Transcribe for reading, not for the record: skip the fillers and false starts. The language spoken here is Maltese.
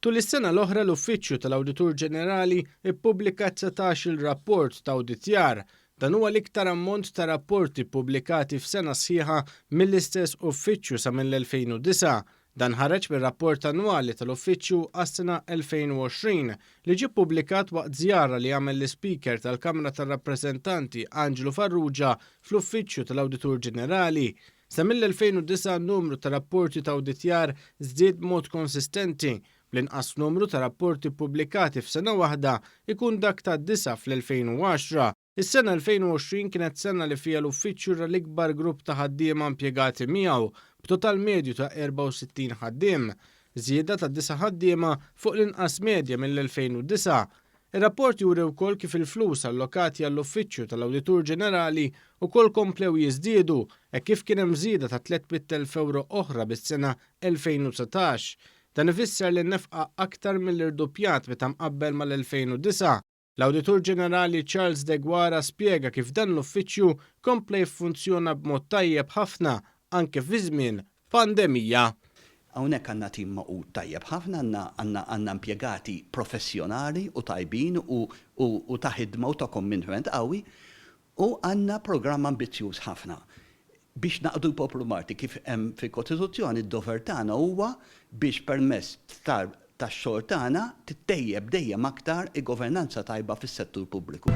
Tul is-sena l-oħra l-Uffiċċju tal-Awditur Ġenerali ippubblika 19 rapport ta' awditjar. Dan huwa l-iktar ammont ta' rapporti pubblikati f'sena sħiħa mill-istess uffiċċju sa mill-2009. Dan ħareġ bir-rapport annwali tal-Uffiċċju għas-sena 2020 li ġie ppubblikat waqt żjara li għamel l-Speaker tal-Kamra tar-Rappreżentanti Anġlu Farrugia fl-Uffiċċju tal-Awditur Ġenerali. Sa mill-2009 n-numru ta' rapporti ta' awditjar żdied b'mod konsistenti. L-inqas numru ta' rapporti pubblikati f'sena waħda ikun dak ta' 9 fl-2010. Is-sena 2020 kienet sena li fiha l-uffiċċju ra l-ikbar grupp ta' ħaddiema impjegati miegħu b'total medju ta' 64 ħaddiem, żieda ta' 9 ħaddiema fuq l-inqas medja mill-2009. Ir-rapport juri wkoll kif il-flus allokati għall-Uffiċċju tal-Awditur Ġenerali wkoll komplew jiżdiedu hekk kif kien hemm żieda ta' 300,000 euro oħra bis-sena 2019. Dan ifisser li nnefqa aktar mill-irdoppjat meta mqabbel mal-2009. L-Awditur Ġenerali Charles De Guara spjega kif dan l-uffiċċju kompla jiffunzjona b'mod tajjeb ħafna anke fi żmien pandemija. Hawnhekk għandna tim maqud tajjeb ħafna, għandna impjegati professjonali u tajbin u ta' ħidma u ta' commitment qawwi u għandna programm ambizzjuż ħafna. Biex naqdu l-poplu Malti kif hemm fil-Kostituzzjoni d-dover tagħna huwa biex permezz tax-xogħol tagħna tittejjeb dejjem aktar il-governanza tajba fis-settur pubbliku.